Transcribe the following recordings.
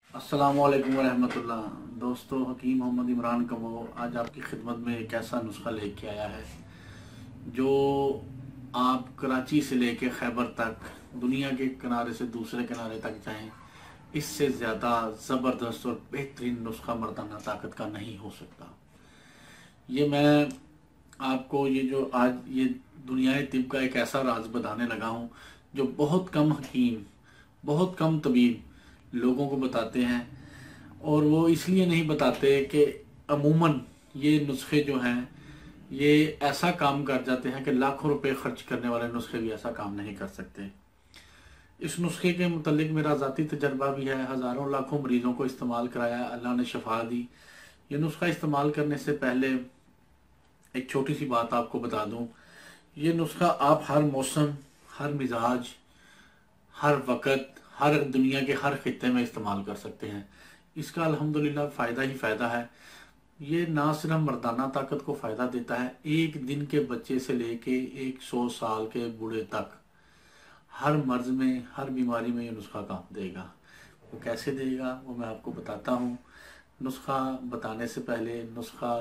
अस्सलामुअलैकुम वरहमतुल्लाह। दोस्तों, हकीम मोहम्मद इमरान कमो आज आपकी खिदमत में एक ऐसा नुस्खा लेके आया है जो आप कराची से लेके खैबर तक, दुनिया के किनारे से दूसरे किनारे तक जाएं, इससे ज़्यादा ज़बरदस्त और बेहतरीन नुस्खा मर्दाना ताकत का नहीं हो सकता। ये मैं आपको ये जो आज ये दुनियाए तिब का एक ऐसा राज बताने लगा हूँ जो बहुत कम हकीम, बहुत कम तबीब लोगों को बताते हैं। और वो इसलिए नहीं बताते कि अमूमन ये नुस्खे जो हैं ये ऐसा काम कर जाते हैं कि लाखों रुपए खर्च करने वाले नुस्खे भी ऐसा काम नहीं कर सकते। इस नुस्खे के मुतालिक मेरा ज़ाती तजर्बा भी है। हज़ारों लाखों मरीज़ों को इस्तेमाल कराया, अल्लाह ने शफा दी। ये नुस्खा इस्तेमाल करने से पहले एक छोटी सी बात आपको बता दूं। ये नुस्खा आप हर मौसम, हर मिजाज, हर वक़्त, हर दुनिया के हर खित्ते में इस्तेमाल कर सकते हैं। इसका अल्हम्दुलिल्लाह फ़ायदा ही फ़ायदा है। ये ना सिर्फ मर्दाना ताकत को फ़ायदा देता है, एक दिन के बच्चे से लेके 100 साल के बूढ़े तक हर मर्ज में, हर बीमारी में ये नुस्खा काम देगा। वो कैसे देगा वो मैं आपको बताता हूँ। नुस्खा बताने से पहले नुस्खा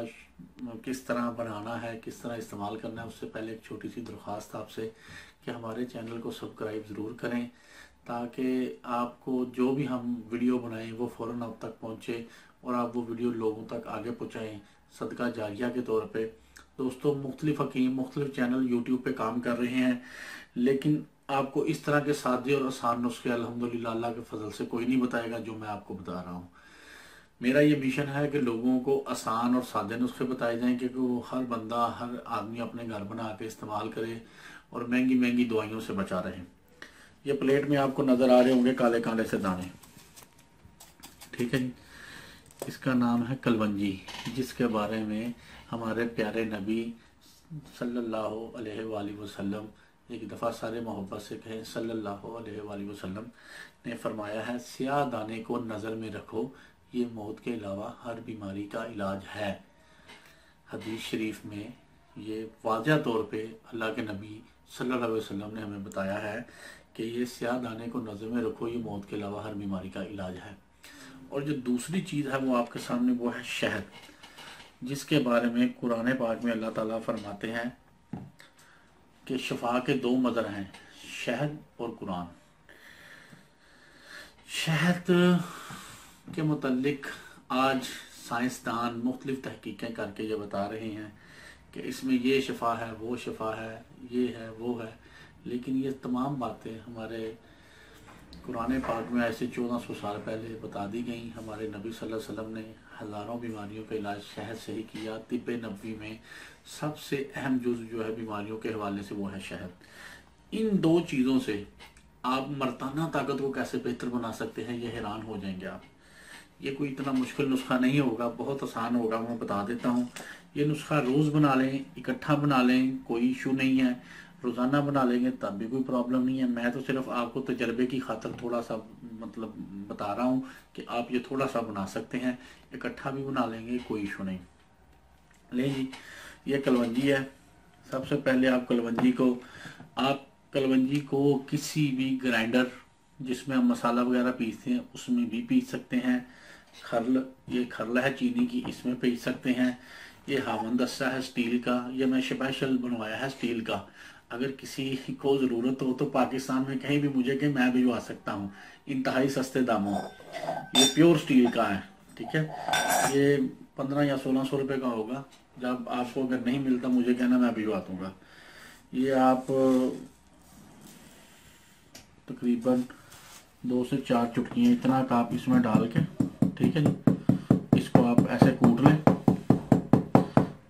किस तरह बनाना है, किस तरह इस्तेमाल करना है, उससे पहले एक छोटी सी दरख्वास्त आपसे कि हमारे चैनल को सब्सक्राइब ज़रूर करें ताकि आपको जो भी हम वीडियो बनाएं वो फ़ौरन आप तक पहुंचे और आप वो वीडियो लोगों तक आगे पहुंचाएं सदका जारिया के तौर पे। दोस्तों, मुख्तलिफ हकीम मुख्तलिफ चैनल यूट्यूब पे काम कर रहे हैं, लेकिन आपको इस तरह के सादे और आसान नुस्खे अल्हम्दुलिल्लाह अल्लाह के फजल से कोई नहीं बताएगा जो मैं आपको बता रहा हूँ। मेरा ये मिशन है कि लोगों को आसान और सादे नुस्खे बताए जाएं क्योंकि वो हर बंदा, हर आदमी अपने घर बना के इस्तेमाल करे और महंगी महंगी दवाइयों से बचा रहे। ये प्लेट में आपको नज़र आ रहे होंगे काले काले से दाने, ठीक है जी। इसका नाम है कलवंजी, जिसके बारे में हमारे प्यारे नबी सल्लल्लाहु अलैहि वसल्लम, एक दफ़ा सारे मोहब्बत से कहें सल्लल्लाहु अलैहि वसल्लम, ने फरमाया है, स्याह दाने को नज़र में रखो, ये मौत के अलावा हर बीमारी का इलाज है। हदीस शरीफ में ये वाज़ह तौर पे अल्लाह के नबी सल्लल्लाहु अलैहि वसल्लम ने हमें बताया है कि ये स्याह दाने को नज़र में रखो, ये मौत के अलावा हर बीमारी का इलाज है। और जो दूसरी चीज़ है वो आपके सामने वो है शहद, जिसके बारे में कुरान पाक में अल्लाह ताला फरमाते हैं कि शफा के दो मज़र हैं, शहद और कुरान। शहद के मुतालिक आज साइंसदान मुख्तलिफ तहकीकें करके ये बता रहे हैं कि इसमें ये शफा है, वो शफा है, ये है, वो है, लेकिन ये तमाम बातें हमारे कुरान पाक में ऐसे 1400 साल पहले बता दी गई। हमारे नबी सल्लल्लाहु अलैहि वसल्लम ने हज़ारों बीमारियों का इलाज शहद से ही किया। तिब्बे नबवी में सबसे अहम जुज़ जो है बीमारियों के हवाले से वो है शहद। इन दो चीज़ों से आप मर्दाना ताकत को कैसे बेहतर बना सकते हैं, ये हैरान हो जाएंगे आप। ये कोई इतना मुश्किल नुस्खा नहीं होगा, बहुत आसान होगा, मैं बता देता हूँ। ये नुस्खा रोज़ बना लें, इकट्ठा बना लें, कोई इशू नहीं है। रोज़ाना बना लेंगे तब भी कोई प्रॉब्लम नहीं है। मैं तो सिर्फ आपको तजर्बे की खातर थोड़ा सा मतलब बता रहा हूँ कि आप ये थोड़ा सा बना सकते हैं, इकट्ठा भी बना लेंगे, कोई इशू नहीं। ले जी, ये कलवंजी है। सबसे पहले आप कलवंजी को किसी भी ग्राइंडर जिसमें हम मसाला वगैरह पीसते हैं उसमें भी पीस सकते हैं। ये खरला है चीनी की, इसमें पीस सकते हैं। ये हावंदस्सा है स्टील का, ये मैं स्पेशल बनवाया है स्टील का। अगर किसी को ज़रूरत हो तो पाकिस्तान में कहीं भी मुझे कि मैं भिजवा सकता हूँ इंतहाई सस्ते दामों। ये प्योर स्टील का है, ठीक है। ये 15 या 1600 रुपये का होगा। जब आपको अगर नहीं मिलता मुझे कहना, मैं भिजवा दूँगा। ये आप तकरीबन 2 से 4 चुटकियाँ इतना का आप इसमें डाल के, ठीक है जी, इसको आप ऐसे कूट लें,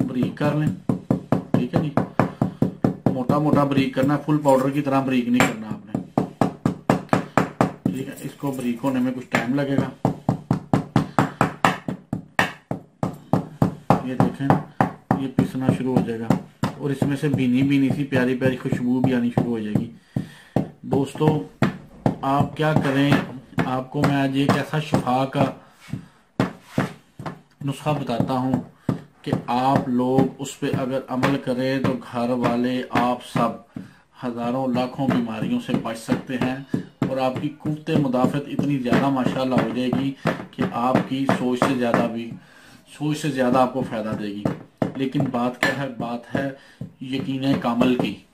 बारीक कर लें, ठीक है जी। मोटा मोटा बारीक करना, फुल पाउडर की तरह बारीक नहीं करना आपने, ठीक है। इसको बारीक होने में कुछ टाइम लगेगा। ये देखें, ये पिसना शुरू हो जाएगा और इसमें से भीनी भीनी सी प्यारी प्यारी खुशबू भी आनी शुरू हो जाएगी। दोस्तों, आप क्या करें, आपको मैं आज एक ऐसा शिफा का नुस्खा बताता हूँ कि आप लोग उस पर अगर अमल करें तो घर वाले आप सब हज़ारों लाखों बीमारियों से बच सकते हैं और आपकी कुव्वत मुदाफ़त इतनी ज़्यादा माशाल्लाह हो जाएगी कि आपकी सोच से ज़्यादा आपको फ़ायदा देगी। लेकिन बात क्या है, बात है यकीन कामल की।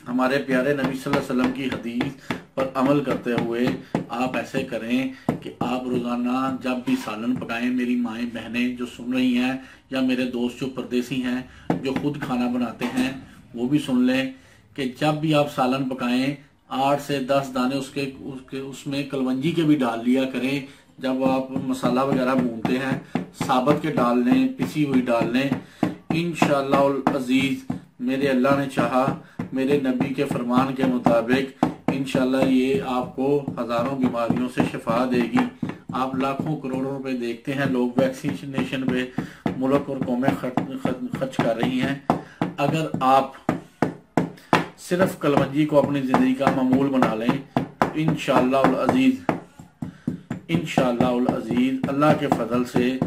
हमारे प्यारे नबी सल्लल्लाहु अलैहि वसल्लम की हदीस पर अमल करते हुए आप ऐसे करें कि आप रोज़ाना जब भी सालन पकाएं, मेरी माएँ बहनें जो सुन रही हैं या मेरे दोस्त जो परदेसी हैं जो खुद खाना बनाते हैं वो भी सुन लें कि जब भी आप सालन पकाएं 8 से 10 दाने उसके उसमें कलवंजी के भी डाल लिया करें। जब आप मसाला वगैरह भूनते हैं साबुत के डाल लें, पिसी हुई डाल लें। इंशाअल्लाह अजीज मेरे अल्लाह ने चाहा, मेरे नबी के फरमान के मुताबिक इंशाअल्लाह ये आपको हजारों बीमारियों से शिफा देगी। आप लाखों करोड़ों रुपए देखते हैं लोग वैक्सीनेशन पे मुल्क और कौमें खर्च कर रही हैं। अगर आप सिर्फ कलवंजी को अपनी जिंदगी का मामूल बना लें इंशाअल्लाह अजीज अल्लाह के फजल से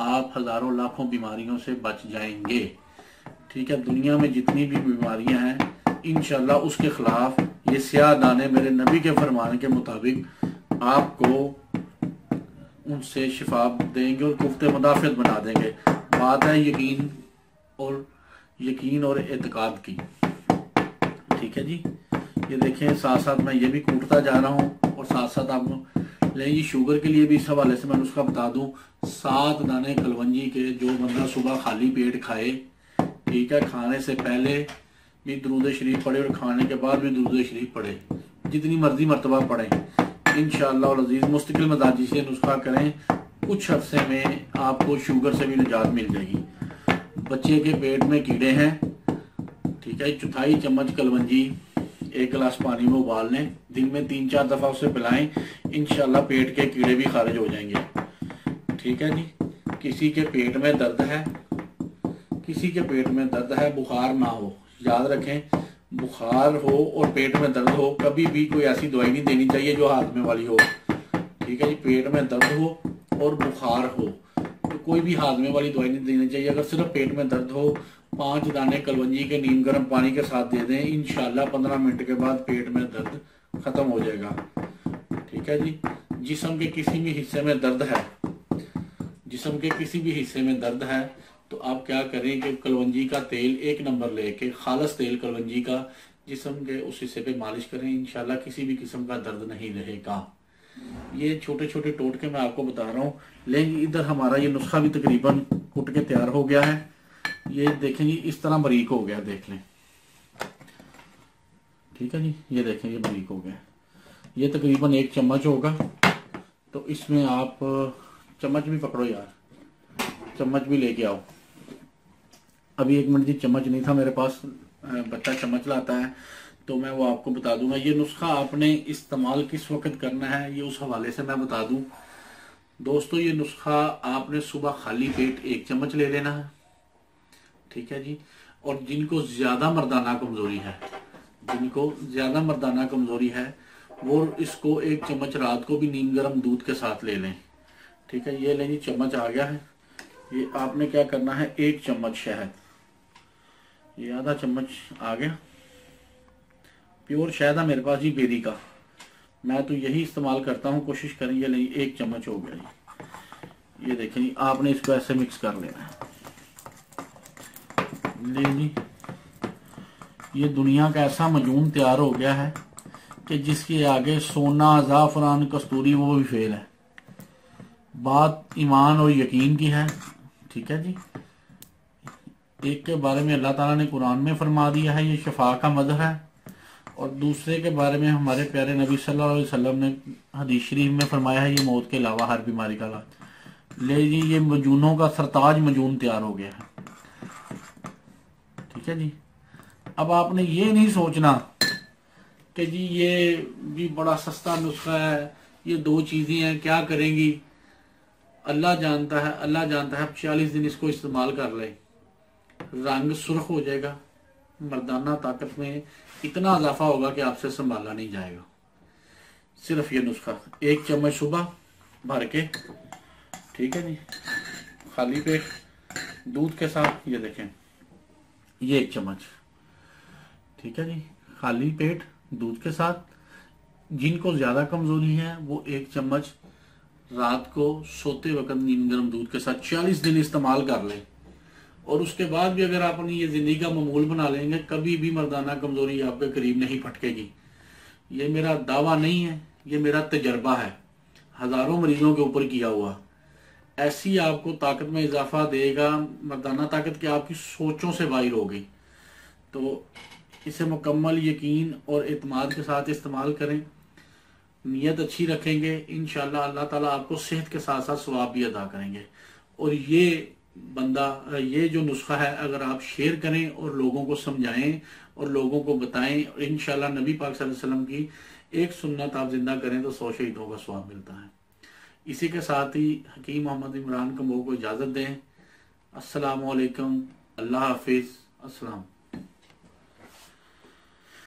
आप हजारों लाखों बीमारियों से बच जाएंगे। ठीक है, दुनिया में जितनी भी बीमारियां हैं इंशाअल्लाह उसके खिलाफ ये स्याह दाने मेरे नबी के फरमान के मुताबिक आपको उनसे शिफा देंगे और कुफ्ते मुदाफ़त बना देंगे। बात है यकीन और एतकाद की। ठीक है जी, ये देखें साथ साथ मैं ये भी कूटता जा रहा हूँ और साथ साथ आपको ले शुगर के लिए भी इस हवाले से मैं उसका बता दूं। 7 दाने कलवंजी के जो बंदा सुबह खाली पेट खाए, ठीक है, खाने से पहले भी दुरूद शरीफ पढ़े और खाने के बाद भी दुरूद शरीफ पढ़े, जितनी मर्जी मरतबा पढ़े। इंशाअल्लाह अज़ीज़ मुस्तकिल मजाजी से नुस्खा करें, कुछ अरसे में आपको शुगर से भी निजात मिल जाएगी। बच्चे के पेट में कीड़े हैं, ठीक है, 1/4 चम्मच कलवंजी 1 गिलास पानी में उबाल लें, दिन में 3-4 दफा उसे पिलाएं, इंशाल्लाह पेट के कीड़े भी खारिज हो जाएंगे। ठीक है जी, किसी के पेट में दर्द है, बुखार ना हो, याद रखें बुखार हो और पेट में दर्द हो कभी भी कोई ऐसी दवाई नहीं देनी चाहिए जो हाजमे वाली हो। ठीक है जी, पेट में दर्द हो और बुखार हो तो कोई भी हाजमे वाली दवाई नहीं देनी चाहिए। अगर सिर्फ पेट में दर्द हो 5 दाने कलवंजी के नीम गर्म पानी के साथ दे दें, इंशाल्लाह 15 मिनट के बाद पेट में दर्द खत्म हो जाएगा। ठीक है जी, जिस्म के किसी भी हिस्से में दर्द है तो आप क्या करें कि कलवंजी का तेल 1 नंबर लेके खालस तेल कलवंजी का जिस्म के उस हिस्से पे मालिश करें, इंशाल्लाह किसी भी किस्म का दर्द नहीं रहेगा। ये छोटे छोटे टोटके मैं आपको बता रहा हूँ। लेकिन इधर हमारा ये नुस्खा भी तकरीबन कुट के तैयार हो गया है। ये देखें जी, इस तरह बारीक हो गया, देख लें। ठीक है जी, ये देखें ये बारीक हो गया। ये तकरीबन 1 चम्मच होगा, तो इसमें आप चम्मच भी पकड़ो यार, चम्मच भी लेके आओ। अभी 1 मिनट जी, चम्मच नहीं था मेरे पास, बच्चा चम्मच लाता है तो मैं वो आपको बता दूंगा। ये नुस्खा आपने इस्तेमाल किस वक्त करना है ये उस हवाले से मैं बता दूं। दोस्तों, ये नुस्खा आपने सुबह खाली पेट 1 चम्मच ले लेना है। ठीक है जी, और जिनको ज्यादा मर्दाना कमजोरी है वो इसको 1 चम्मच रात को भी नीम गर्म दूध के साथ ले लें। ठीक है, ये लें जी, चम्मच आ गया है। ये आपने क्या करना है, 1 चम्मच शहद, ये आधा चम्मच आ गया, प्योर शहद है मेरे पास जी, बेरी का, मैं तो यही इस्तेमाल करता हूँ, कोशिश करें। ये नहीं, 1 चम्मच हो गया जी। ये देखें जी, आपने इसको ऐसे मिक्स कर लेना है। ले जी, ये दुनिया का ऐसा मजून तैयार हो गया है कि जिसके आगे सोना, ज़ाफ़रान, कस्तूरी वो भी फेल है। बात ईमान और यकीन की है। ठीक है जी, एक के बारे में अल्लाह ताला ने कुरान में फरमा दिया है ये शिफा का मदह है, और दूसरे के बारे में हमारे प्यारे नबी सल्लल्लाहु अलैहि वसल्लम ने हदीस शरीफ में फरमाया है ये मौत के अलावा हर बीमारी का इलाज। ले जी, ये मजूनों का सरताज मजून तैयार हो गया है। ठीक है जी, अब आपने ये नहीं सोचना कि जी ये भी बड़ा सस्ता नुस्खा है, ये 2 चीजें हैं, क्या करेंगी। अल्लाह जानता है, 40 दिन इसको इस्तेमाल कर ले, रंग सुर्ख हो जाएगा, मर्दाना ताकत में इतना इजाफा होगा कि आपसे संभाला नहीं जाएगा। सिर्फ ये नुस्खा 1 चम्मच सुबह भर के, ठीक है जी, खाली पेट दूध के साथ, ये देखें ये 1 चम्मच, ठीक है जी, खाली पेट दूध के साथ जिनको ज़्यादा कमज़ोरी है वो 1 चम्मच रात को सोते वक्त नीम गर्म दूध के साथ 40 दिन इस्तेमाल कर लें। और उसके बाद भी अगर आप अपनी ये ज़िंदगी का मामूल बना लेंगे, कभी भी मर्दाना कमज़ोरी आपके करीब नहीं फटकेगी। ये मेरा दावा नहीं है, ये मेरा तजर्बा है, हज़ारों मरीजों के ऊपर किया हुआ। ऐसी आपको ताकत में इजाफा देगा, मर्दाना ताकत की आपकी सोचों से बाहर होगी। तो इसे मुकम्मल यकीन और एतमाद के साथ इस्तेमाल करें। नियत अच्छी रखेंगे, इंशाल्लाह अल्लाह ताला आपको सेहत के साथ साथ सवाब भी अदा करेंगे। और ये जो नुस्खा है अगर आप शेयर करें और लोगों को समझाएं और लोगों को बताएं, और इंशाल्लाह नबी पाक सल्लल्लाहु अलैहि वसल्लम की एक सुन्नत आप जिंदा करें तो 100 शहीदों का सवाब मिलता है। इसी के साथ ही हकीम मोहम्मद इमरान कमबो को इजाज़त दें। अस्सलामु अलैकुम, अल्लाह हाफिज़, अस्सलाम।